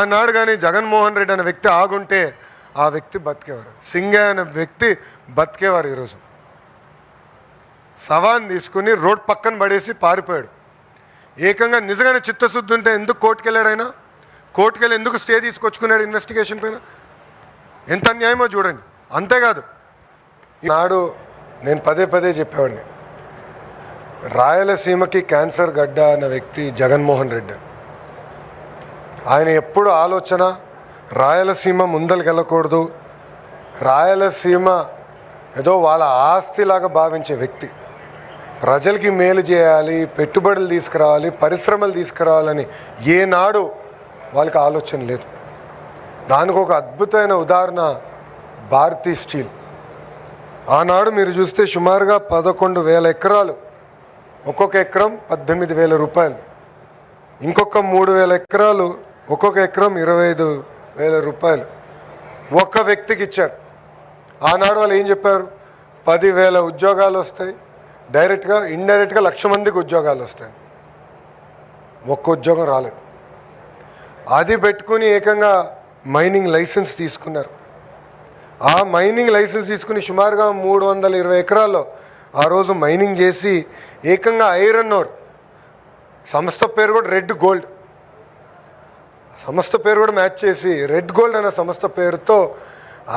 ఆనాడు కానీ జగన్మోహన్ రెడ్డి అనే వ్యక్తి ఆగుంటే ఆ వ్యక్తి బతికేవారు. సింగయ్య అనే వ్యక్తి బతికేవారు. ఈరోజు సవాన్ తీసుకుని రోడ్ పక్కన పడేసి పారిపోయాడు. ఏకంగా నిజంగానే చిత్తశుద్ధి ఉంటే ఎందుకు కోర్టుకు వెళ్ళాడు? ఆయన కోర్టుకు వెళ్ళి ఎందుకు స్టే తీసుకొచ్చుకున్నాడు ఇన్వెస్టిగేషన్ పైన? ఎంత అన్యాయమో చూడండి. అంతేకాదు, నాడు నేను పదే పదే చెప్పేవాడిని, రాయలసీమకి క్యాన్సర్ గడ్డ అన్న వ్యక్తి జగన్మోహన్ రెడ్డి. ఆయన ఎప్పుడు ఆలోచన రాయలసీమ ముందలకెళ్ళకూడదు, రాయలసీమ ఏదో వాళ్ళ ఆస్తిలాగా భావించే వ్యక్తి. ప్రజలకి మేలు చేయాలి, పెట్టుబడులు తీసుకురావాలి, పరిశ్రమలు తీసుకురావాలని ఏనాడు వాళ్ళకి ఆలోచన లేదు. దానికి ఒక అద్భుతమైన ఉదాహరణ భారతీ స్టీల్. ఆనాడు మీరు చూస్తే సుమారుగా 11,000 ఎకరాలు, ఒక్కొక్క ఎకరం 18,000 రూపాయలు, ఇంకొక 3,000 ఎకరాలు, ఒక్కొక్క ఎకరం 25,000 రూపాయలు ఒక్క వ్యక్తికి ఇచ్చారు. ఆనాడు వాళ్ళు ఏం చెప్పారు? 10,000 ఉద్యోగాలు వస్తాయి, డైరెక్ట్గా ఇండైరెక్ట్గా 1,00,000 మందికి ఉద్యోగాలు వస్తాయి. ఒక్క ఉద్యోగం రాలేదు. అది పెట్టుకుని ఏకంగా మైనింగ్ లైసెన్స్ తీసుకున్నారు. ఆ మైనింగ్ లైసెన్స్ తీసుకుని సుమారుగా 320 ఎకరాల్లో ఆ రోజు మైనింగ్ చేసి ఏకంగా ఐరన్ ఓర్, సంస్థ పేరు కూడా రెడ్ గోల్డ్, సంస్థ పేరు కూడా మ్యాచ్ చేసి రెడ్ గోల్డ్ అనే సంస్థ పేరుతో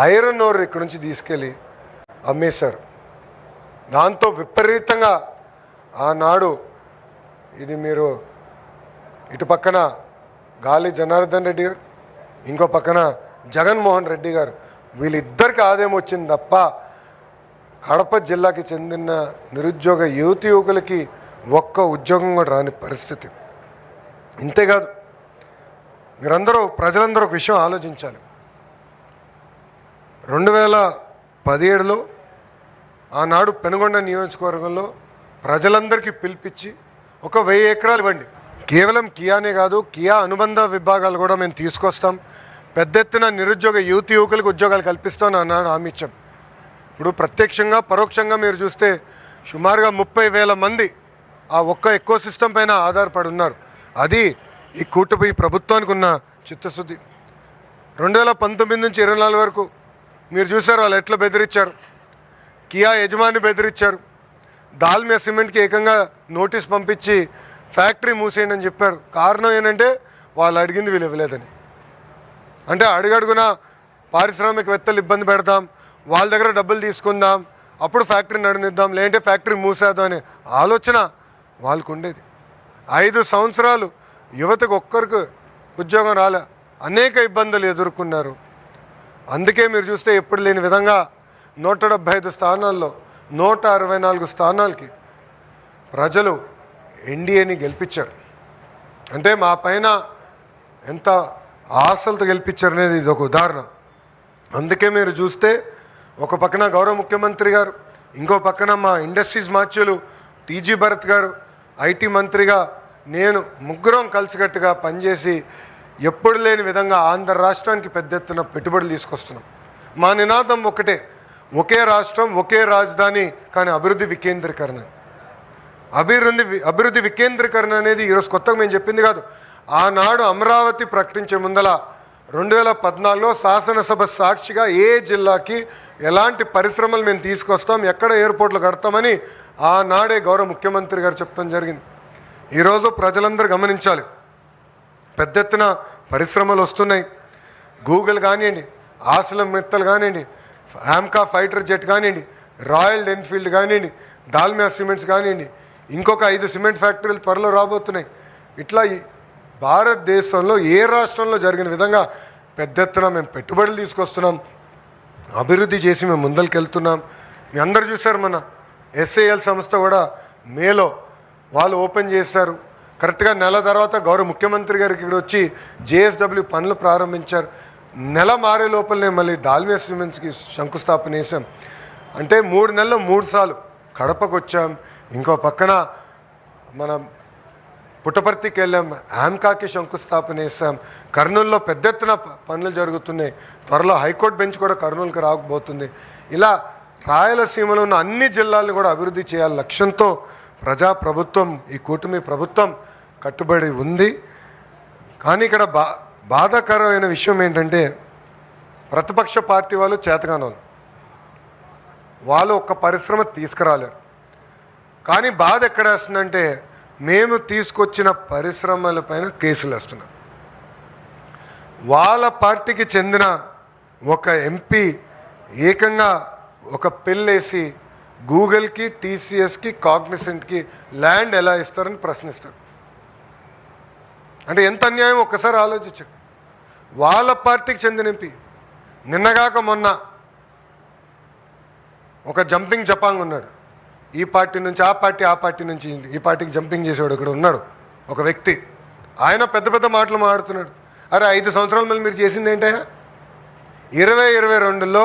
ఐరన్ ఓర్ ఇక్కడ నుంచి తీసుకెళ్ళి అమ్మేశారు. దాంతో విపరీతంగా ఆనాడు ఇది మీరు ఇటు పక్కన గాలి జనార్దన్ రెడ్డి గారు, ఇంకో పక్కన జగన్మోహన్ రెడ్డి గారు, వీళ్ళిద్దరికి ఆదాయం వచ్చింది తప్ప కడప జిల్లాకి చెందిన నిరుద్యోగ యువకులకి ఒక్క ఉద్యోగం కూడా రాని పరిస్థితి. ఇంతేకాదు, మీరందరూ ప్రజలందరూ ఒక విషయం ఆలోచించాలి. 2017లో ఆనాడు పెనుగొండ నియోజకవర్గంలో ప్రజలందరికీ పిలిపించి ఒక 1000 ఎకరాలు ఇవ్వండి, కేవలం కియానే కాదు కియా అనుబంధ విభాగాలు కూడా మేము తీసుకొస్తాం, పెద్ద ఎత్తున నిరుద్యోగ యువకులకు ఉద్యోగాలు కల్పిస్తామని అన్నాడు, హామీ ఇచ్చాం. ఇప్పుడు ప్రత్యక్షంగా పరోక్షంగా మీరు చూస్తే సుమారుగా 30,000 మంది ఆ ఒక్క ఎకో సిస్టమ్ పైన ఆధారపడి ఉన్నారు. అది ఈ కూటమి ప్రభుత్వానికి ఉన్న చిత్తశుద్ధి. 2019 నుంచి 24 వరకు మీరు చూసారు వాళ్ళు ఎట్లా బెదిరించారు. కియా యజమాని బెదిరించారు. దాల్మియా సిమెంట్కి ఏకంగా నోటీస్ పంపించి ఫ్యాక్టరీ మూసేయండి అని చెప్పారు. కారణం ఏంటంటే వాళ్ళు అడిగింది వీళ్ళు ఇవ్వలేదని. అంటే అడుగడుగున పారిశ్రామికవేత్తలు ఇబ్బంది పెడదాం, వాళ్ళ దగ్గర డబ్బులు తీసుకుందాం, అప్పుడు ఫ్యాక్టరీ నడిపిద్దాం, లేదంటే ఫ్యాక్టరీ మూసేద్దాం అనే ఆలోచన వాళ్ళకు ఉండేది. 5 సంవత్సరాలు యువతకు ఒక్కరికి ఉద్యోగం రాలే, అనేక ఇబ్బందులు ఎదుర్కొన్నారు. అందుకే మీరు చూస్తే ఎప్పుడు లేని విధంగా 175 స్థానాల్లో 164 స్థానాలకి ప్రజలు ఎన్డీఏని గెలిపించారు. అంటే మా పైన ఎంత ఆశలతో గెలిపించారు అనేది ఇది ఒక ఉదాహరణ. అందుకే మీరు చూస్తే ఒక పక్కన గౌరవ ముఖ్యమంత్రి గారు, ఇంకో పక్కన మా ఇండస్ట్రీస్ మార్చులు టీజీ భరత్ గారు, ఐటీ మంత్రిగా నేను, ముగ్గురం కలిసికట్టుగా పనిచేసి ఎప్పుడు లేని విధంగా ఆంధ్ర రాష్ట్రానికి పెద్ద ఎత్తున పెట్టుబడులు తీసుకొస్తున్నాం. మా నినాదం ఒకటే, ఒకే రాష్ట్రం ఒకే రాజధాని, కానీ అభివృద్ధి వికేంద్రీకరణ. అభివృద్ధి వికేంద్రీకరణ అనేది ఈరోజు కొత్తగా మేము చెప్పింది కాదు. ఆనాడు అమరావతి ప్రకటించే ముందల 2014లో శాసనసభ సాక్షిగా ఏ జిల్లాకి ఎలాంటి పరిశ్రమలు మేము తీసుకొస్తాం, ఎక్కడ ఎయిర్పోర్ట్లు కడతామని ఆనాడే గౌరవ ముఖ్యమంత్రి గారు చెప్తాం జరిగింది. ఈరోజు ప్రజలందరూ గమనించాలి, పెద్ద ఎత్తున పరిశ్రమలు వస్తున్నాయి. గూగుల్ కానివ్వండి, ఆసిలం మిత్తల్ కానివ్వండి, ఆమ్కా ఫైటర్ జెట్ కానివ్వండి, రాయల్ ఎన్ఫీల్డ్ కానివ్వండి, దాల్మియా సిమెంట్స్ కానివ్వండి, ఇంకొక 5 సిమెంట్ ఫ్యాక్టరీలు త్వరలో రాబోతున్నాయి. ఇట్లా భారతదేశంలో ఏ రాష్ట్రంలో జరిగిన విధంగా పెద్ద ఎత్తున మేము పెట్టుబడులు తీసుకొస్తున్నాం, అభివృద్ధి చేసి మేము ముందరికి వెళ్తున్నాం. మీ అందరు చూశారు, మన ఎస్ఏఎల్ సంస్థ కూడా మేలో వాళ్ళు ఓపెన్ చేశారు. కరెక్ట్గా నెల తర్వాత గౌరవ ముఖ్యమంత్రి గారికి ఇక్కడ వచ్చి జేఎస్డబ్ల్యూ పనులు ప్రారంభించారు. నెల మారే లోపలనే మళ్ళీ దాల్మియా సిమెంట్స్కి శంకుస్థాపన చేసాం. అంటే 3 నెలల్లో 3 సార్లు కడపకు వచ్చాం. ఇంకో పక్కన మన పుట్టపర్తికి వెళ్ళాం, ఆమ్కాకి శంకుస్థాపన చేసాం. కర్నూలులో పెద్ద ఎత్తున పనులు జరుగుతున్నాయి. త్వరలో హైకోర్టు బెంచ్ కూడా కర్నూలుకి రాకపోతుంది. ఇలా రాయలసీమలో ఉన్న అన్ని జిల్లాలను కూడా అభివృద్ధి చేయాలి లక్ష్యంతో ప్రజాప్రభుత్వం, ఈ కూటమి ప్రభుత్వం కట్టుబడి ఉంది. కానీ ఇక్కడ బాధాకరమైన విషయం ఏంటంటే ప్రతిపక్ష పార్టీ వాళ్ళు చేతగానోళ్ళు, వాళ్ళు ఒక్క పరిశ్రమ తీసుకురాలేరు. కానీ బాధ ఎక్కడ వేస్తుందంటే మేము తీసుకొచ్చిన పరిశ్రమలపైన కేసులు వేస్తున్నారు. వాళ్ళ పార్టీకి చెందిన ఒక ఎంపీ ఏకంగా ఒక పిల్లేసి గూగుల్కి, టీసీఎస్కి, కాగ్నిసెంట్కి ల్యాండ్ ఎలా ఇస్తారని ప్రశ్నిస్తాడు. అంటే ఎంత అన్యాయం ఒక్కసారి ఆలోచించండి. వాళ్ళ పార్టీకి చెందిన ఎంపీ నిన్నగాక మొన్న ఒక జంపింగ్ జపాంగ్ ఉన్నాడు. ఈ పార్టీ నుంచి ఆ పార్టీ, ఆ పార్టీ నుంచి ఈ పార్టీకి జంపింగ్ చేసేవాడు ఇక్కడ ఉన్నాడు ఒక వ్యక్తి. ఆయన పెద్ద పెద్ద మాటలు మాట్లాడుతున్నాడు. అరే 5 సంవత్సరాల మళ్ళీ మీరు చేసింది ఏంటయ్యా? 2022లో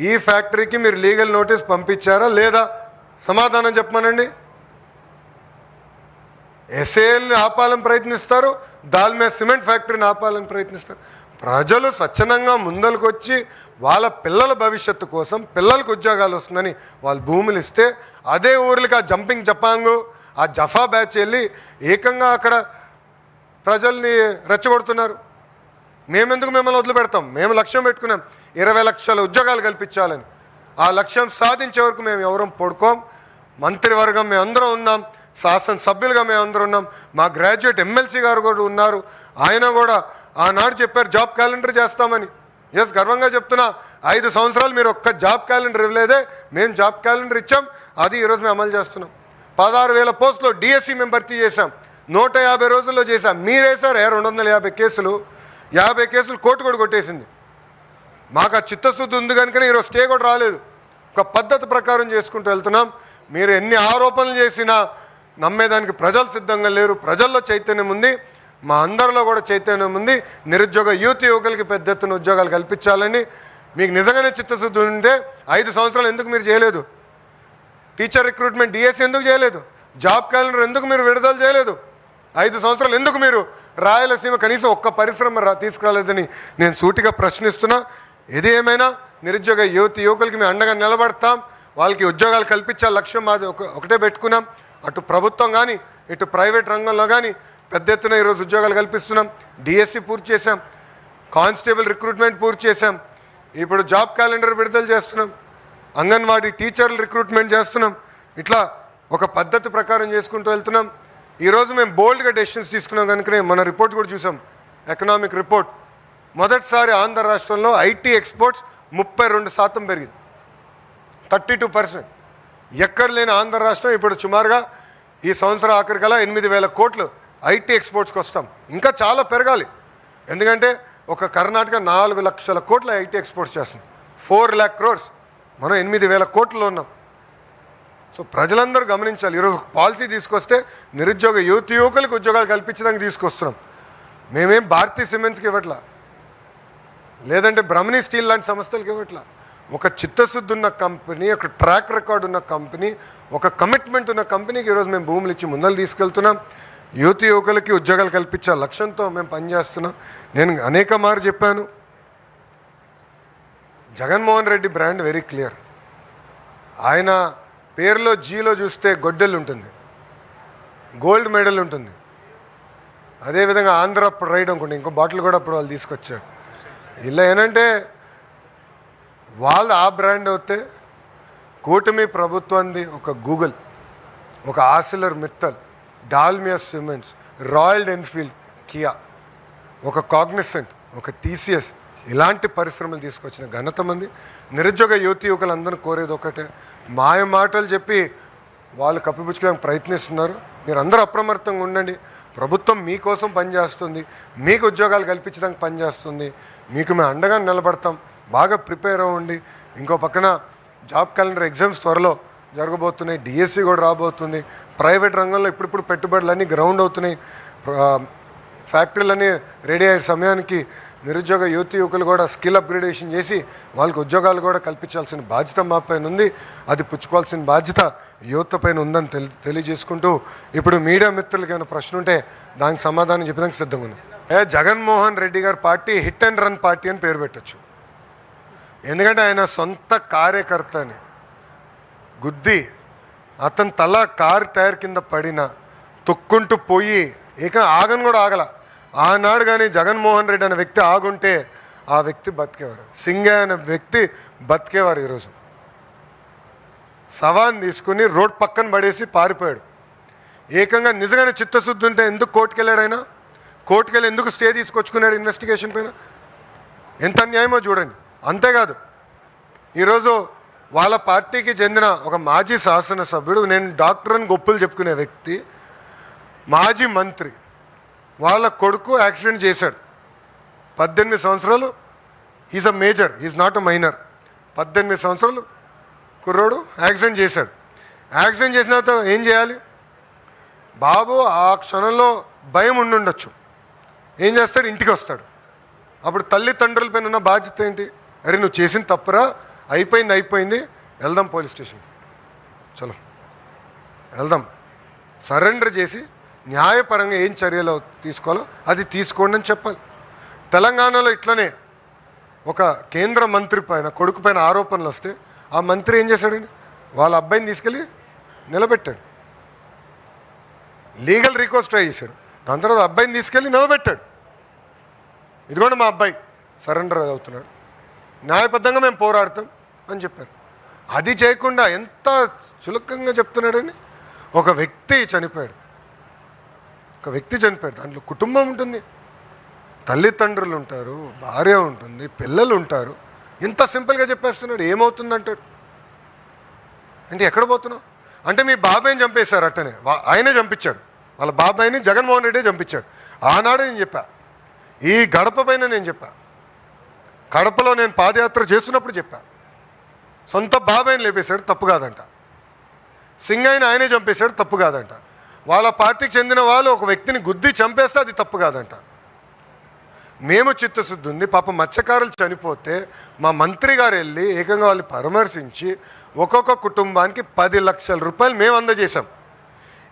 ఈ ఫ్యాక్టరీకి మీరు లీగల్ నోటీస్ పంపించారా లేదా? సమాధానం చెప్పమనండి. ఎస్ఏఎల్ని ఆపాలని ప్రయత్నిస్తారు, దాల్మియా సిమెంట్ ఫ్యాక్టరీని ఆపాలని ప్రయత్నిస్తారు. ప్రజలు స్వచ్ఛందంగా ముందలకు వచ్చి వాళ్ళ పిల్లల భవిష్యత్తు కోసం, పిల్లలకు ఉద్యోగాలు వస్తుందని వాళ్ళు భూములు ఇస్తే అదే ఊర్లకి ఆ జంపింగ్ జపాంగు, ఆ జఫా బ్యాచ్ వెళ్ళి ఏకంగా అక్కడ ప్రజల్ని రెచ్చగొడుతున్నారు. మేమెందుకు మిమ్మల్ని వదిలిపెడతాం? మేము లక్ష్యం పెట్టుకున్నాం 20 లక్షల ఉద్యోగాలు కల్పించాలని. ఆ లక్ష్యం సాధించే వరకు మేము ఎవరం పడుకోం. మంత్రివర్గం మేము అందరం ఉన్నాం, శాసనసభ్యులుగా మేము అందరం ఉన్నాం, మా గ్రాడ్యుయేట్ ఎమ్మెల్సీ గారు కూడా ఉన్నారు. ఆయన కూడా ఆనాడు చెప్పారు జాబ్ క్యాలెండర్ చేస్తామని. ఎస్, గర్వంగా చెప్తున్నా, 5 సంవత్సరాలు మీరు ఒక్క జాబ్ క్యాలెండర్ ఇవ్వలేదే, మేము జాబ్ క్యాలెండర్ ఇచ్చాం, అది ఈరోజు మేము అమలు చేస్తున్నాం. 16,000 పోస్టులో డిఎస్సి మేము భర్తీ చేశాం, 150 రోజుల్లో చేశాం. మీరేసారు 250 కేసులు, 50 కేసులు కోర్టు కూడా కొట్టేసింది. మాకు ఆ చిత్తశుద్ధి ఉంది కనుకనే ఈరోజు స్టే కూడా రాలేదు. ఒక పద్ధతి ప్రకారం చేసుకుంటూ వెళ్తున్నాం. మీరు ఎన్ని ఆరోపణలు చేసినా నమ్మేదానికి ప్రజలు సిద్ధంగా లేరు. ప్రజల్లో చైతన్యం ఉంది, మా అందరిలో కూడా చైతన్యం ఉంది. నిరుద్యోగ యువకులకి పెద్ద ఎత్తున ఉద్యోగాలు కల్పించాలని మీకు నిజంగానే చిత్తశుద్ధి ఉంటే 5 సంవత్సరాలు ఎందుకు మీరు చేయలేదు? టీచర్ రిక్రూట్మెంట్ డిఎస్సి ఎందుకు చేయలేదు? జాబ్ క్యాలెండర్ ఎందుకు మీరు విడుదల చేయలేదు? 5 సంవత్సరాలు ఎందుకు మీరు రాయలసీమ కనీసం ఒక్క పరిశ్రమ తీసుకురాలేదని నేను సూటిగా ప్రశ్నిస్తున్నా. ఏది ఏమైనా నిరుద్యోగ యువకులకి మేము అండగా నిలబడతాం. వాళ్ళకి ఉద్యోగాలు కల్పించాలి లక్ష్యం మాది ఒకటే పెట్టుకున్నాం. అటు ప్రభుత్వం కానీ ఇటు ప్రైవేట్ రంగంలో కానీ పెద్ద ఎత్తున ఈరోజు ఉద్యోగాలు కల్పిస్తున్నాం. డిఎస్సి పూర్తి చేశాం, కానిస్టేబుల్ రిక్రూట్మెంట్ పూర్తి చేశాం, ఇప్పుడు జాబ్ క్యాలెండర్ విడుదల చేస్తున్నాం, అంగన్వాడీ టీచర్లు రిక్రూట్మెంట్ చేస్తున్నాం. ఇట్లా ఒక పద్ధతి ప్రకారం చేసుకుంటూ వెళ్తున్నాం. ఈరోజు మేము బోల్డ్గా డెసిషన్స్ తీసుకున్నాం కనుకనే మన రిపోర్ట్ కూడా చూసాం, ఎకనామిక్ రిపోర్ట్. మొదటిసారి ఆంధ్ర రాష్ట్రంలో ఐటీ ఎక్స్పోర్ట్స్ 32% పెరిగింది, 32%. ఎక్కడ లేని ఆంధ్ర రాష్ట్రం ఇప్పుడు సుమారుగా ఈ సంవత్సరం ఆఖరికల్లా 8,000 కోట్లు ఐటీ ఎక్స్పోర్ట్స్కి వస్తాం. ఇంకా చాలా పెరగాలి, ఎందుకంటే ఒక కర్ణాటక 4 లక్షల కోట్ల ఐటీ ఎక్స్పోర్ట్స్ చేస్తుంది, 4 lakh crores. మనం 8,000 కోట్లలో ఉన్నాం. సో ప్రజలందరూ గమనించాలి. ఈరోజు పాలసీ తీసుకొస్తే నిరుద్యోగ యువకులకు ఉద్యోగాలు కల్పించడానికి తీసుకొస్తున్నాం. మేమేం భారతీయ సిమెంట్స్కి ఇవ్వట్లా, లేదంటే బ్రహ్మణి స్టీల్ లాంటి సంస్థలకు ఇవ్వట్లా. ఒక చిత్తశుద్ధి ఉన్న కంపెనీ, ఒక ట్రాక్ రికార్డ్ ఉన్న కంపెనీ, ఒక కమిట్మెంట్ ఉన్న కంపెనీకి ఈరోజు మేము భూములు ఇచ్చి ముందలు తీసుకెళ్తున్నాం. యువకులకి ఉద్యోగాలు కల్పించే లక్ష్యంతో మేము పనిచేస్తున్నాం. నేను అనేక మారు చెప్పాను, Jaganmohan Reddy brand very clear. ఆయన పేరులో జీలో చూస్తే గొడ్డెలు ఉంటుంది, గోల్డ్ మెడల్ ఉంటుంది. అదేవిధంగా ఆంధ్ర ప్రైడ్ అనుకుంటే ఇంకో బాటిల్ కూడా అప్పుడు వాళ్ళు తీసుకొచ్చారు. ఇలా ఏంటంటే వాళ్ళు ఆ బ్రాండ్ అవుతే కూటమి ప్రభుత్వాన్ని ఒక గూగుల్, ఒక ఆసిలర్ Mittal, Dalmia cements, royal Enfield, Kia, ఒక కాగ్నిసెంట్, ఒక టీసీఎస్ ఇలాంటి పరిశ్రమలు తీసుకొచ్చిన ఘనత మంది. నిరుద్యోగ యువకులందరూ కోరేది ఒకటే, మాయ మాటలు చెప్పి వాళ్ళు కప్పిపుచ్చుకోవడానికి ప్రయత్నిస్తున్నారు. మీరు అందరూ అప్రమత్తంగా ఉండండి. ప్రభుత్వం మీకోసం పనిచేస్తుంది, మీకు ఉద్యోగాలు కల్పించడానికి పనిచేస్తుంది. మీకు మేము అండగా నిలబడతాం. బాగా ప్రిపేర్ అవ్వండి. ఇంకో పక్కన జాబ్ క్యాలెండర్ ఎగ్జామ్స్ త్వరలో జరగబోతున్నాయి, డిఎస్సి కూడా రాబోతుంది. ప్రైవేట్ రంగంలో ఇప్పుడిప్పుడు పెట్టుబడులన్నీ గ్రౌండ్ అవుతున్నాయి, ఫ్యాక్టరీలన్నీ రెడీ అయ్యే సమయానికి నిరుద్యోగ యువకులు కూడా స్కిల్ అప్గ్రేడేషన్ చేసి వాళ్ళకి ఉద్యోగాలు కూడా కల్పించాల్సిన బాధ్యత మా పైన ఉంది. అది పుచ్చుకోవాల్సిన బాధ్యత యువత పైన ఉందని తెలియజేసుకుంటూ, ఇప్పుడు మీడియా మిత్రులకి ఏమైనా ప్రశ్న ఉంటే దానికి సమాధానం చెప్పడానికి సిద్ధంగా ఉంది. జగన్మోహన్ రెడ్డి గారి party hit and run party అని పేరు పెట్టచ్చు. ఎందుకంటే ఆయన సొంత కార్యకర్తని గుద్ది అతని తల కారు టైర్ కింద పడిన తొక్కుంటూ పోయి ఆగను కూడా ఆగల, ఆనాడు కానీ జగన్మోహన్ రెడ్డి అనే వ్యక్తి ఆగుంటే ఆ వ్యక్తి బతికేవారు. సింగయ్య అనే వ్యక్తి బతికేవారు. ఈరోజు సవాన్ తీసుకుని రోడ్ పక్కన పడేసి పారిపోయాడు. ఏకంగా నిజంగానే చిత్తశుద్ధి ఉంటే ఎందుకు కోర్టుకు వెళ్ళాడు? ఆయన కోర్టుకు వెళ్ళి ఎందుకు స్టే తీసుకొచ్చుకున్నాడు ఇన్వెస్టిగేషన్ పైన? ఎంత అన్యాయమో చూడండి. అంతేకాదు ఈరోజు వాళ్ళ పార్టీకి చెందిన ఒక మాజీ శాసనసభ్యుడు, నేను డాక్టర్ అని గొప్పలు చెప్పుకునే వ్యక్తి, మాజీ మంత్రి, వాళ్ళ కొడుకు యాక్సిడెంట్ చేశాడు. 18 సంవత్సరాలు. Is a major, is not a minor. 18 సంవత్సరాలు కుర్రోడు యాక్సిడెంట్ చేశాడు. యాక్సిడెంట్ చేసిన తర్వాత ఏం చేయాలి? బాబు ఆ క్షణంలో భయం ఉండుండొచ్చు. ఏం చేస్తాడు? ఇంటికి వస్తాడు. అప్పుడు తల్లిదండ్రుల పైన ఉన్న బాధ్యత ఏంటి? అరే నువ్వు చేసిన తప్పురా, అయిపోయింది, వెళ్దాం పోలీస్ స్టేషన్కి, చలో వెళ్దాం, సరెండర్ చేసి న్యాయపరంగా ఏం చర్యలు తీసుకోవాలో అది తీసుకోండి అని చెప్పాలి. తెలంగాణలో ఇట్లనే ఒక కేంద్ర మంత్రి పైన కొడుకు పైన ఆరోపణలు వస్తే ఆ మంత్రి ఏం చేశాడండి? వాళ్ళ అబ్బాయిని తీసుకెళ్ళి నిలబెట్టాడు. లీగల్ రిక్వెస్ట్ ట్రై చేశాడు. దాని తర్వాత అబ్బాయిని తీసుకెళ్ళి నిలబెట్టాడు. ఇదిగోండి మా అబ్బాయి సరెండర్ అవుతున్నాడు, న్యాయబద్ధంగా మేము పోరాడతాం అని చెప్పారు. అది చేయకుండా ఎంత చులకంగా చెప్తున్నాడని. ఒక వ్యక్తి చనిపోయాడు, దాంట్లో కుటుంబం ఉంటుంది, తల్లిదండ్రులు ఉంటారు, భార్య ఉంటుంది, పిల్లలు ఉంటారు. ఇంత సింపుల్గా చెప్పేస్తున్నాడు. ఏమవుతుందంటాడు? అంటే ఎక్కడ పోతున్నావు అంటే మీ బాబాయిని చంపేశారు. అట్టనే ఆయనే చంపించాడు. వాళ్ళ బాబాయిని జగన్మోహన్ రెడ్డి చంపించాడు. ఆనాడు నేను చెప్పా, ఈ గడప పైన నేను చెప్పా, కడపలో నేను పాదయాత్ర చేస్తున్నప్పుడు చెప్పా, సొంత బాబాయిని లేపేశాడు, తప్పు కాదంట. సింగయ్యని ఆయనే చంపేశాడు, తప్పు కాదంట. వాళ్ళ పార్టీకి చెందిన వాళ్ళు ఒక వ్యక్తిని గుద్ది చంపేస్తే అది తప్పు కాదంట. మేము చిత్తశుద్ధి ఉంది. పాప మత్స్యకారులు చనిపోతే మా మంత్రి గారు వెళ్ళి ఏకంగా వాళ్ళని పరామర్శించి ఒక్కొక్క కుటుంబానికి 10 లక్షల రూపాయలు మేము అందజేశాం.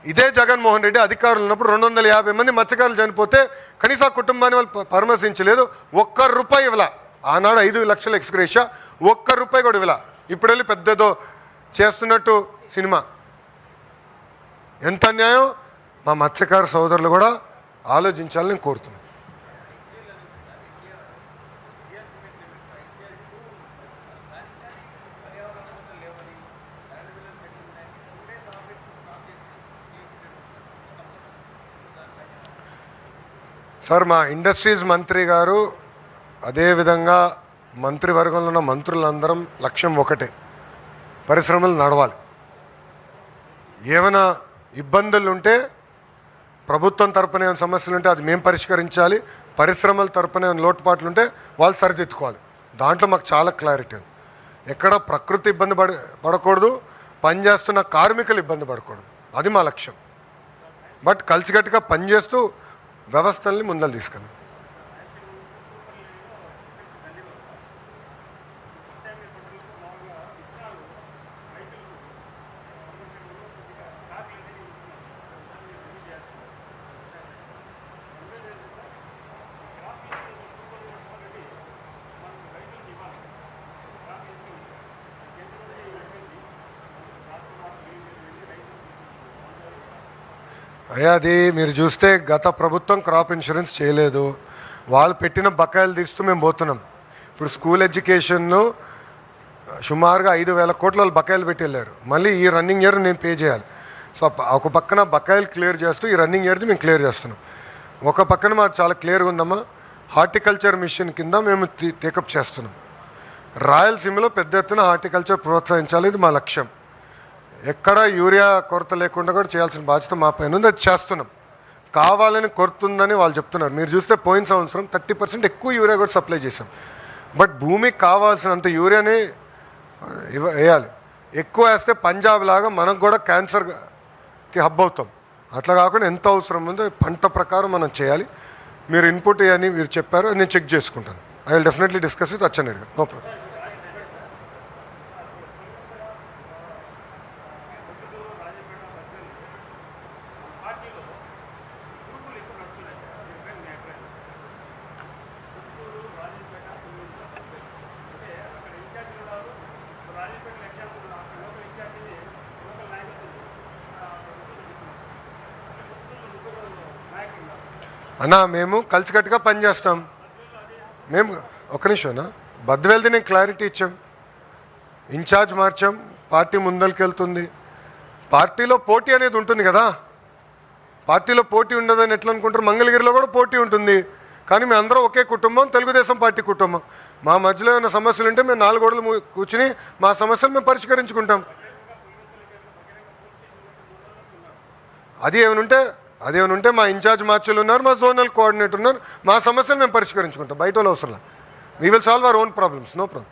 ఇదే జగన్మోహన్ రెడ్డి అధికారులు ఉన్నప్పుడు 250 మంది మత్స్యకారులు చనిపోతే కనీసం ఆ కుటుంబాన్ని వాళ్ళు పరామర్శించలేదు. ₹1 ఇవ్వలా. ఆనాడు 5 లక్షల ఎక్స్గ్రేషియా, ₹1 కూడా ఇవ్వలా. ఇప్పుడు వెళ్ళి పెద్దదో చేస్తున్నట్టు సినిమా. ఎంత అన్యాయం! మా మత్స్యకార సోదరులు కూడా ఆలోచించాలని కోరుతున్నాను. సార్, మా ఇండస్ట్రీస్ మంత్రి గారు అదేవిధంగా మంత్రివర్గంలో ఉన్న మంత్రులందరం లక్ష్యం ఒకటే, పరిశ్రమలు నడవాలి. ఏమైనా ఇబ్బందులు ఉంటే ప్రభుత్వం తరపున ఏమైనా సమస్యలు ఉంటే అది మేము పరిష్కరించాలి. పరిశ్రమల తరపున ఏమైనా లోటుపాట్లు ఉంటే వాళ్ళు సరిదిద్దుకోవాలి. దాంట్లో మాకు చాలా క్లారిటీ ఉంది. ఎక్కడ ప్రకృతి ఇబ్బంది పడకూడదు, పనిచేస్తున్న కార్మికులు ఇబ్బంది పడకూడదు. అది మా లక్ష్యం. బట్ కలిసికట్టుగా పనిచేస్తూ వ్యవస్థల్ని ముందలు తీసుకెళ్ళాలి. అయ్యా, అది మీరు చూస్తే గత ప్రభుత్వం క్రాప్ ఇన్సూరెన్స్ చేయలేదు. వాళ్ళు పెట్టిన బకాయిలు తీస్తూ మేము పోతున్నాం. ఇప్పుడు స్కూల్ ఎడ్యుకేషన్లో సుమారుగా 5,000 కోట్ల వాళ్ళు బకాయిలు పెట్టి వెళ్ళారు. మళ్ళీ ఈ రన్నింగ్ ఇయర్ నేను పే చేయాలి. సో ఒక పక్కన బకాయిలు క్లియర్ చేస్తూ ఈ రన్నింగ్ ఇయర్ది మేము క్లియర్ చేస్తున్నాం. ఒక పక్కన మాకు చాలా క్లియర్గా ఉందమ్మా, హార్టికల్చర్ మిషన్ కింద మేము టేకప్ చేస్తున్నాం. రాయలసీమలో పెద్ద ఎత్తున హార్టికల్చర్ ప్రోత్సహించాలి, ఇది మా లక్ష్యం. ఎక్కడ యూరియా కొరత లేకుండా కూడా చేయాల్సిన బాధ్యత మా పైన ఉంది, అది చేస్తున్నాం. కావాలని కొరతుందని వాళ్ళు చెప్తున్నారు. మీరు చూస్తే పోయిన సంవత్సరం 30% ఎక్కువ యూరియా కూడా సప్లై చేసాం. బట్ భూమికి కావాల్సినంత యూరియాని వేయాలి. ఎక్కువ వేస్తే పంజాబ్ లాగా మనకు కూడా క్యాన్సర్కి హబ్ అవుతాం. అట్లా కాకుండా ఎంత అవసరం ఉందో పంట ప్రకారం మనం చేయాలి. మీరు ఇన్పుట్ అని మీరు చెప్పారు, నేను చెక్ చేసుకుంటాను. I will definitely discuss with Atchannaidu. No problem. అన్నా మేము కలిసికట్టుగా పనిచేస్తాం. మేము ఒక్క నిమిషంనా బద్వేల్ది నేను క్లారిటీ ఇచ్చాం, ఇన్ఛార్జ్ మార్చాం, పార్టీ ముందరికి వెళ్తుంది. పార్టీలో పోటీ అనేది ఉంటుంది కదా, పార్టీలో పోటీ ఉండదని ఎట్లా అనుకుంటారు? మంగళగిరిలో కూడా పోటీ ఉంటుంది, కానీ మేము అందరం ఒకే కుటుంబం, తెలుగుదేశం పార్టీ కుటుంబం. మా మధ్యలో ఏమైనా సమస్యలు ఉంటే మేము 4 గోడలు కూర్చుని మా సమస్యలు మేము పరిష్కరించుకుంటాం. అది ఏమైనా ఉంటే మా ఇన్ఛార్జ్ మార్చులు ఉన్నారు, మా జోనల్ కోఆర్డినేటర్ ఉన్నారు, మా సమస్యలు మేము పరిష్కరించుకుంటాం. బయట వాళ్ళు అవసరం. We will solve our own problems, no problem.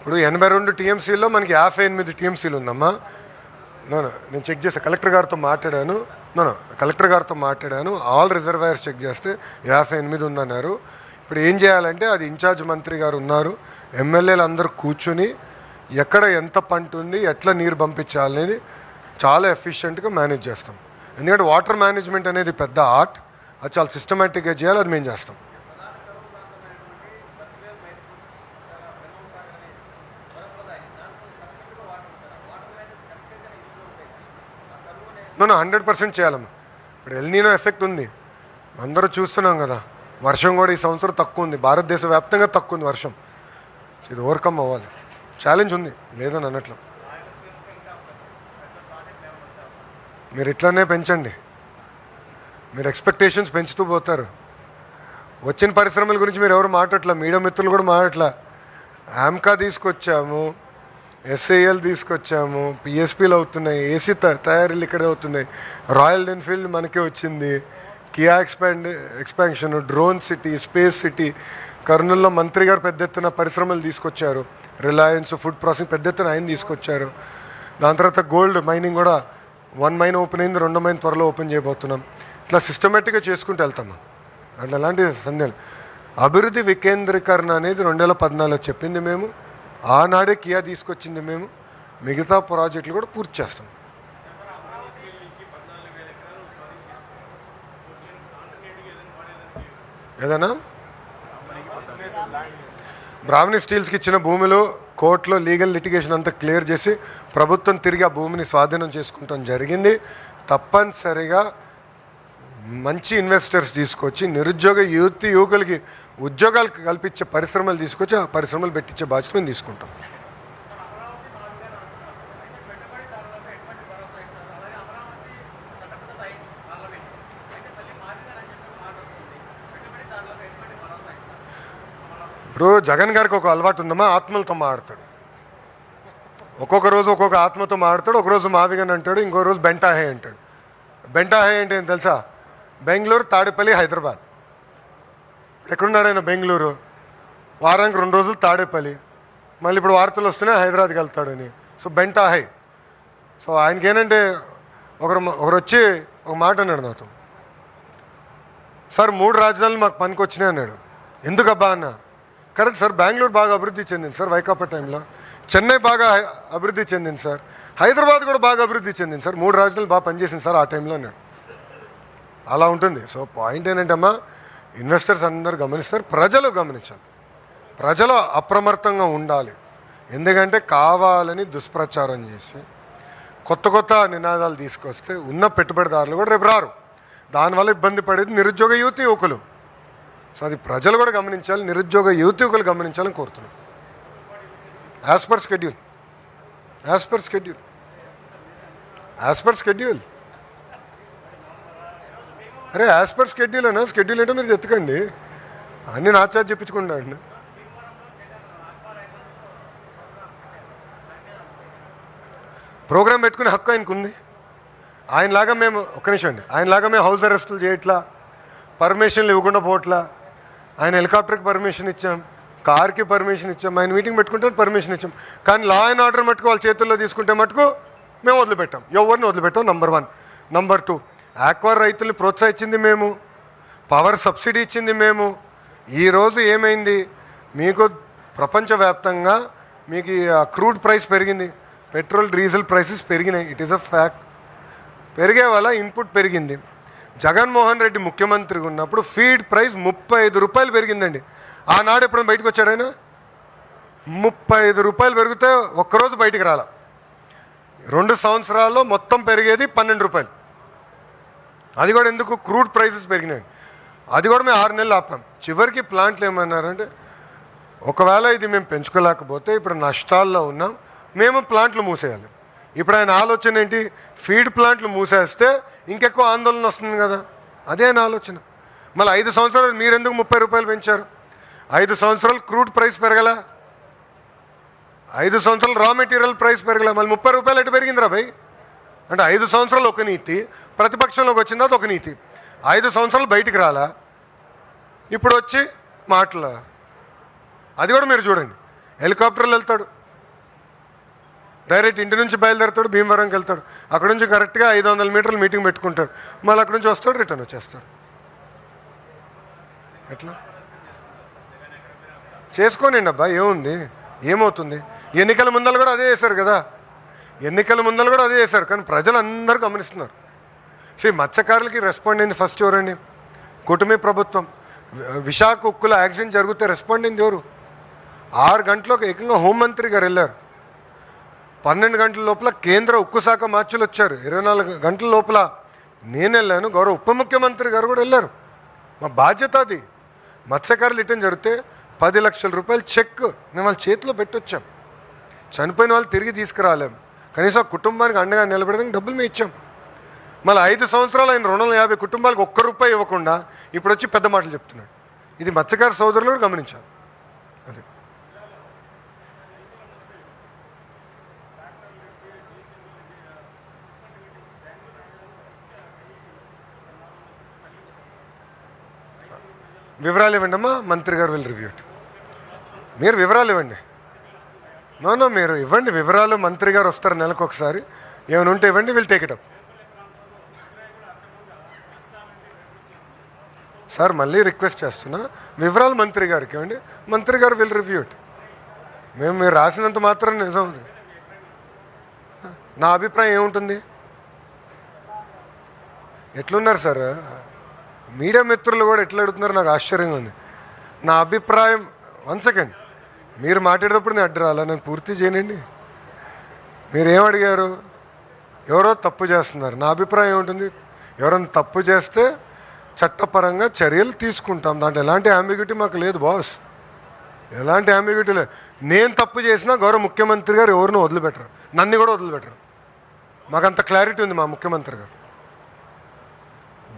ఇప్పుడు 82 టీఎంసీలో మనకి 58 టీఎంసీలు ఉందమ్మా. నేను చెక్ చేశాను, కలెక్టర్ గారితో మాట్లాడాను. ఆల్ రిజర్వాయర్స్ చెక్ చేస్తే 58 ఉందన్నారు. ఇప్పుడు ఏం చేయాలంటే అది ఇన్ఛార్జ్ మంత్రి గారు ఉన్నారు, ఎమ్మెల్యేలు అందరూ కూర్చుని ఎక్కడ ఎంత పంట ఉంది, ఎట్లా నీరు పంపించాలనేది చాలా ఎఫిషియెంట్గా మేనేజ్ చేస్తాం. ఎందుకంటే వాటర్ మేనేజ్మెంట్ అనేది పెద్ద ఆర్ట్, అది చాలా సిస్టమేటిక్గా చేయాలి, అది మేము చేస్తాం. 100% చేయాలమ్మా. ఇప్పుడు ఎల్నీనో ఎఫెక్ట్ ఉంది, అందరూ చూస్తున్నాం కదా. వర్షం కూడా ఈ సంవత్సరం తక్కువ ఉంది, భారతదేశ వ్యాప్తంగా తక్కువ ఉంది వర్షం. ఇది ఓవర్కమ్ అవ్వాలి, ఛాలెంజ్ ఉంది, లేదని అన్నట్లు. మీరు ఇట్లానే పెంచండి, మీరు ఎక్స్పెక్టేషన్స్ పెంచుతూ పోతారు. వచ్చిన పరిశ్రమల గురించి మీరు ఎవరు మాట్లాడట్లా, మీడియా మిత్రులు కూడా మాట్లాడట్లా. ఆమ్కా తీసుకొచ్చాము, ఎస్ఐఎల్ తీసుకొచ్చాము, పిఎస్పీలు అవుతున్నాయి, ఏసీ తయారీలు ఇక్కడే అవుతున్నాయి, రాయల్ ఎన్ఫీల్డ్ మనకే వచ్చింది, Kia expansion, drone city, space city, కర్నూలులో మంత్రి గారు పెద్ద ఎత్తున పరిశ్రమలు తీసుకొచ్చారు, రిలయన్స్ ఫుడ్ ప్రాసెసింగ్ పెద్ద ఎత్తున ఆయన తీసుకొచ్చారు. దాని తర్వాత గోల్డ్ మైనింగ్ కూడా 1 మైన్ ఓపెన్ అయింది, 2వ మైన్ త్వరలో ఓపెన్ చేయబోతున్నాం. ఇట్లా సిస్టమేటిక్గా చేసుకుంటూ వెళ్తాము. అట్లా అలాంటి సందేహాలు. అభివృద్ధి వికేంద్రీకరణ అనేది 2014 చెప్పింది మేము, ఆనాడే కియా తీసుకొచ్చింది మేము. మిగతా ప్రాజెక్టులు కూడా పూర్తి చేస్తాం. ఏదైనా బ్రాహ్మణి స్టీల్స్కి ఇచ్చిన భూమిలో కోర్టులో లీగల్ లిటిగేషన్ అంతా క్లియర్ చేసి ప్రభుత్వం తిరిగి ఆ భూమిని స్వాధీనం చేసుకుంటాం జరిగింది. తప్పనిసరిగా మంచి ఇన్వెస్టర్స్ తీసుకొచ్చి నిరుద్యోగ యువకులకి ఉద్యోగాలు కల్పించే పరిశ్రమలు తీసుకొచ్చి ఆ పరిశ్రమలు పెట్టించే బాధ్యత మేము తీసుకుంటాం. ఇప్పుడు జగన్ గారికి ఒక అలవాటు ఉందమ్మా, ఆత్మలతో మాట్లాడతాడు. ఒక్కొక్క రోజు ఒక్కొక్క ఆత్మతో మాట్లాడతాడు. ఒకరోజు మావిగన్ అంటాడు, ఇంకో రోజు బెంటాహే అంటాడు. బెంటాహే అంటే ఏం తెలుసా? బెంగళూరు, తాడేపల్లి, హైదరాబాద్. ఎక్కడున్నాడు ఆయన? బెంగళూరు. వారానికి 2 రోజులు తాడేపల్లి, మళ్ళీ ఇప్పుడు వార్తలు వస్తున్నాయి హైదరాబాద్కి వెళ్తాడని. సో బెంటాహే. సో ఆయనకి ఏంటంటే ఒకరు వచ్చి ఒక మాట అన్నాడు నాతో, సార్ 3 రాజధానులు మాకు పనికి వచ్చినాయి అన్నాడు. ఎందుకబ్బా అన్న? కరెక్ట్ సార్, బెంగళూరు బాగా అభివృద్ధి చెందింది సార్ వైకాపా టైంలో, చెన్నై బాగా అభివృద్ధి చెందింది సార్, హైదరాబాద్ కూడా బాగా అభివృద్ధి చెందింది సార్, 3 రాజధానులు బాగా పనిచేసింది సార్ ఆ టైంలో అన్నాడు. అలా ఉంటుంది. సో పాయింట్ ఏంటంటే అమ్మా, ఇన్వెస్టర్స్ అందరూ గమనిస్తారు, ప్రజలు గమనించాలి, ప్రజలు అప్రమత్తంగా ఉండాలి. ఎందుకంటే కావాలని దుష్ప్రచారం చేసి కొత్త నినాదాలు తీసుకొస్తే ఉన్న పెట్టుబడిదారులు కూడా రేపు రారు. దానివల్ల ఇబ్బంది పడేది నిరుద్యోగ యువకులు. సో అది ప్రజలు కూడా గమనించాలి, నిరుద్యోగ యువకులు గమనించాలని కోరుతున్నాం. యాజ్ పర్ షెడ్యూల్ అరే యాజ్ పర్ షెడ్యూల్ అన్నా. షెడ్యూల్ అంటే మీరు ఎత్తుకండి, అన్నీ నా చార్జ్ చెప్పించుకుంటా అండి. ప్రోగ్రామ్ పెట్టుకునే హక్కు ఆయనకు ఉంది. ఆయనలాగా మేము ఒక్క నిమిషం అండి, ఆయనలాగా మేము హౌస్ అరెస్టులు చేయట్లా, పర్మిషన్లు ఇవ్వకుండా పోట్లా. ఆయన హెలికాప్టర్కి పర్మిషన్ ఇచ్చాం, కార్కి పర్మిషన్ ఇచ్చాం, ఆయన మీటింగ్ పెట్టుకుంటే పర్మిషన్ ఇచ్చాం. కానీ లా అండ్ ఆర్డర్ మటుకు వాళ్ళ చేతుల్లో తీసుకుంటే మటుకు మేము వదిలిపెట్టాం, ఎవరిని వదిలిపెట్టాం. నంబర్ 1. నంబర్ 2, ఆక్వా రైతుల్ని ప్రోత్సహించింది మేము, పవర్ సబ్సిడీ ఇచ్చింది మేము, ఈరోజు ఏమైంది, మీకు ప్రపంచవ్యాప్తంగా మీకు ఈ క్రూడ్ ప్రైస్ పెరిగింది, పెట్రోల్ డీజిల్ ప్రైసెస్ పెరిగినాయి. It is a fact. పెరిగే వల్ల ఇన్పుట్ పెరిగింది. జగన్మోహన్ రెడ్డి ముఖ్యమంత్రిగా ఉన్నప్పుడు ఫీడ్ ప్రైస్ 35 రూపాయలు పెరిగిందండి. ఆనాడు ఎప్పుడైనా బయటకు వచ్చాడైనా? 35 రూపాయలు పెరిగితే ఒక్కరోజు బయటికి రాల. 2 సంవత్సరాల్లో మొత్తం పెరిగేది 12 రూపాయలు. అది కూడా ఎందుకు? క్రూడ్ ప్రైసెస్ పెరిగినాయి. అది కూడా మేము 6 నెలలు ఆపాం. చివరికి ప్లాంట్లు ఏమన్నారంటే, ఒకవేళ ఇది మేము పెంచుకోలేకపోతే ఇప్పుడు నష్టాల్లో ఉన్నాం, మేము ప్లాంట్లు మూసేయాలి. ఇప్పుడు ఆయన ఆలోచన ఏంటి? ఫీడ్ ప్లాంట్లు మూసేస్తే ఇంకెక్కువ ఆందోళన వస్తుంది కదా, అదే నా ఆలోచన. మళ్ళీ 5 సంవత్సరాలు మీరెందుకు 30 రూపాయలు పెంచారు? 5 సంవత్సరాలు క్రూడ్ ప్రైస్ పెరగల, 5 సంవత్సరాలు రా మెటీరియల్ ప్రైస్ పెరగల, మళ్ళీ 30 రూపాయలు ఎటు పెరిగిందిరా భయ్? అంటే 5 సంవత్సరాలు ఒక నీతి, ప్రతిపక్షంలోకి వచ్చిందా ఒక నీతి. 5 సంవత్సరాలు బయటికి రాలా, ఇప్పుడు వచ్చి మాటలు. అది కూడా మీరు చూడండి, హెలికాప్టర్లు వెళ్తాడు, డైరెక్ట్ ఇంటి నుంచి బయలుదేరుతాడు, భీమవరంకి వెళ్తాడు, అక్కడ నుంచి కరెక్ట్గా 500 మీటర్లు మీటింగ్ పెట్టుకుంటాడు, మళ్ళీ అక్కడ నుంచి వస్తాడు, రిటర్న్ వచ్చేస్తాడు. ఎట్లా చేసుకోనండి అబ్బా, ఏముంది, ఏమవుతుంది? ఎన్నికల ముందలు కూడా అదే చేశారు కదా, ఎన్నికల ముందలు కూడా అదే చేశారు. కానీ ప్రజలు అందరూ గమనిస్తున్నారు. మత్స్యకారులకి రెస్పాండ్ అయింది ఫస్ట్ ఎవరండి? కూటమి ప్రభుత్వం. విశాఖ ఉక్కుల యాక్సిడెంట్ జరిగితే రెస్పాండ్ అయింది ఎవరు? 6 గంటలకు ఏకంగా హోంమంత్రి గారు వెళ్ళారు. 12 గంటల లోపల కేంద్ర ఉక్కు శాఖ మార్చులు వచ్చారు. 24 గంటల లోపల నేను వెళ్ళాను, గౌరవ ఉప ముఖ్యమంత్రి గారు కూడా వెళ్ళారు. మా బాధ్యత అది. మత్స్యకారులు రిటర్న్ జరిగితే 10 లక్షల రూపాయలు చెక్ మేము వాళ్ళ చేతిలో పెట్టొచ్చాం. చనిపోయిన వాళ్ళు తిరిగి తీసుకురాలేం, కనీసం కుటుంబానికి అండగా నిలబడడానికి డబ్బులు మేము ఇచ్చాం. మళ్ళీ 5 సంవత్సరాలు ఆయన 250 కుటుంబాలకు ₹1 ఇవ్వకుండా ఇప్పుడు వచ్చి పెద్ద మాటలు చెప్తున్నాడు. ఇది మత్స్యకార సోదరులు కూడా గమనించాలి. అది వివరాలు ఇవ్వండి అమ్మా, మంత్రి గారు విల్ రివ్యూ ఇట్. మీరు వివరాలు ఇవ్వండి. నో మీరు ఇవ్వండి వివరాలు. మంత్రి గారు వస్తారు నెలకు ఒకసారి, ఏమైనా ఉంటే ఇవ్వండి, will take it up. Sir మళ్ళీ రిక్వెస్ట్ చేస్తున్నా, వివరాలు మంత్రి గారికి ఇవ్వండి, మంత్రి గారు విల్ రివ్యూ ఇట్. మీరు రాసినంత మాత్రం నిజం. నా అభిప్రాయం ఏముంటుంది? ఎట్లున్నారు సార్ మీడియా మిత్రులు కూడా ఎట్లా అడుగుతున్నారు, నాకు ఆశ్చర్యంగా ఉంది. నా అభిప్రాయం 1 సెకండ్, మీరు మాట్లాడేటప్పుడు నేను అడ్డు నేను పూర్తి చేయనండి. మీరేం అడిగారు? ఎవరో తప్పు చేస్తున్నారు. నా అభిప్రాయం ఏముంటుంది? ఎవరైనా తప్పు చేస్తే చట్టపరంగా చర్యలు తీసుకుంటాం, దాంట్లో ఎలాంటి అంబిగ్యూటీ మాకు లేదు బాస్, ఎలాంటి అంబిగ్యూటీ లేదు. నేను తప్పు చేసినా గౌరవ ముఖ్యమంత్రి గారు ఎవరినో వదిలిపెట్టరు, నన్ను కూడా వదిలిపెట్టరు. మాకంత క్లారిటీ ఉంది మా ముఖ్యమంత్రి గారు.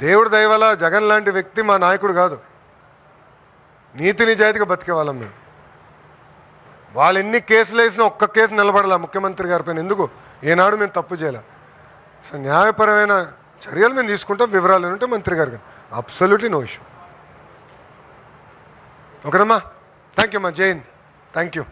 దేవుడి దయ వల్ల జగన్ లాంటి వ్యక్తి మా నాయకుడు కాదు. నీతి నిజాయితీగా బతికే వాళ్ళం మేము. వాళ్ళు ఎన్ని కేసులు వేసినా ఒక్క కేసు నిలబడాల ముఖ్యమంత్రి గారి పైన. ఎందుకు? ఏనాడు మేము తప్పు చేయాలి. సో న్యాయపరమైన చర్యలు మేము తీసుకుంటాం. వివరాలు ఉంటే మంత్రి గారు అబ్సల్యూట్లీ నో ఇష్యూ. ఓకేనమ్మా, థ్యాంక్ యూ అమ్మా, జై హింద్, థ్యాంక్ యూ.